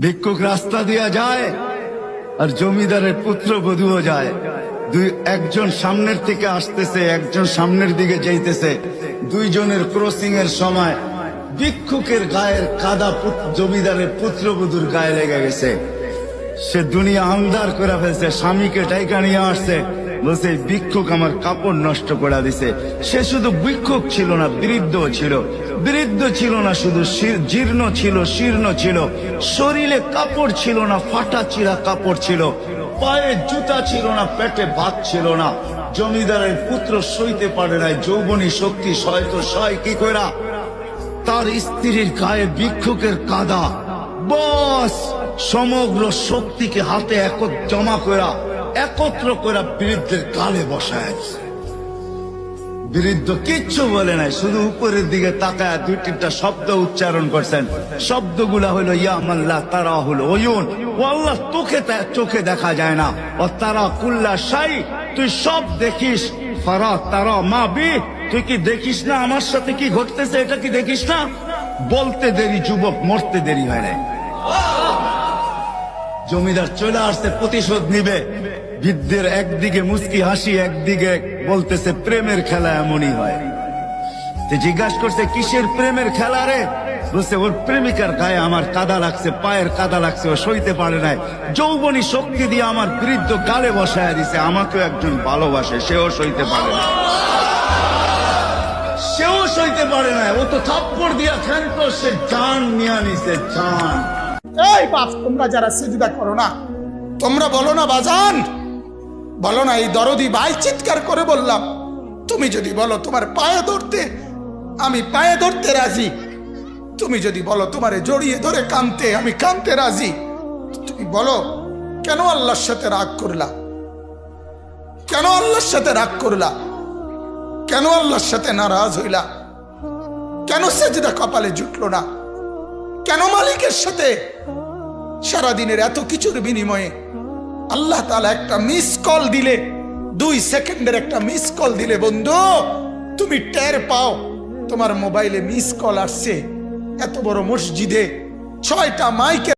ভিক্ষুক রাস্তা দিয়া যায় আর জমিদারের পুত্রবধূও যায়। একজন সামনের থেকে আসতেছে, একজন সামনের দিকে যাইতেছে। দুইজনের ক্রসিং এর সময় ভিক্ষুকের গায়ের কাদা জমিদারের পুত্রবধূর গায়ে লেগে গেছে। সে দুনিয়া আন্ধার করে ফেলছে, স্বামীকে টাইকা নিয়ে আসছে, বলছে ভিক্ষুক আমার কাপড় নষ্ট করে দিছে। সে শুধু ভিক্ষুক ছিল না, বৃদ্ধ ছিল। বৃদ্ধ ছিল না শুধু, জীর্ণ ছিল, শীর্ণ ছিল। শরীরে কাপড় ছিল না, ফাটা চিরা কাপড় ছিল। পায়ে জুতা ছিল না, পেটে ভাত ছিল না। জমিদারের পুত্র সইতে পারে নাই, যৌবনী শক্তি সয় তো সয় কি কইরা। তার স্ত্রীর গায়ে ভিক্ষুকের কাদা, বস সমগ্র শক্তিকে হাতে জমা করা, একত্র করা বৃদ্ধের গালে বসায়। বৃদ্ধ কিচ্ছু বলে নাই, শুধু উপরের দিকে তাকায় দুই তিনটা শব্দ উচ্চারণ করছেন। শব্দগুলা হলো ইয়া মাল্লা তারা হলো ওয়ুন, ও আল্লাহ চোখে দেখা যায় না। ও তারা কুল্লা শাই, তুই সব দেখিস। ফারা তারা মা বি, তুই কি দেখিস না আমার সাথে কি ঘটতেছে, এটা কি দেখিস না? বলতে দেরি যুবক, মরতে দেরি হয় নাই। জমিদার চলে আসছে, প্রতিশোধ নিবে। বৃদ্ধের একদিকে মুস্কি হাসি, একদিকে বলতেছে প্রেমের খেলা এমনই হয়। জিজ্ঞাসা করছে কিসের প্রেমের খেলা রে? বলছে ওর প্রেমিকার গায়ে আমার কাদা লাগছে, পায়ের কাদা লাগছে, ও সইতে পারে নাই। যৌবনী শক্তি দিয়ে আমার বৃদ্ধ গালে বসায় দিছে। আমাকেও একজন ভালোবাসে, সেও সইতে পারে না, সেও সইতে পারে না। ও তো থাপ্পড় দিয়া খেলতো, সে জান নিয়ে নিছে, জান। এই বাপ, তোমরা যারা সিজদা করো না, তোমরা বলো না বাজান, বলো না এই দরদি ভাই চিৎকার করে বললাম, তুমি যদি বলো তোমার পায়ে ধরতে, আমি পায়ে ধরতে রাজি। তুমি যদি বলো তোমারে জড়িয়ে ধরে কাঁদতে, আমি কাঁদতে রাজি। তুমি বলো কেন আল্লাহর সাথে রাগ করলা? কেন আল্লাহর সাথে রাগ করলা? কেন আল্লাহর সাথে নারাজ হইলা? কেন সিজদা কপালে জুটলো না? কেন মালিকের সাথে সারাদিনের এত কিছুর বিনিময়ে আল্লাহ তাআলা একটা মিস কল দিলে, 2 সেকেন্ডের একটা মিস কল দিলে বন্ধু তুমি টের পাও তোমার মোবাইলে মিস কল আসছে। এত বড় মসজিদে 6টা মাইকে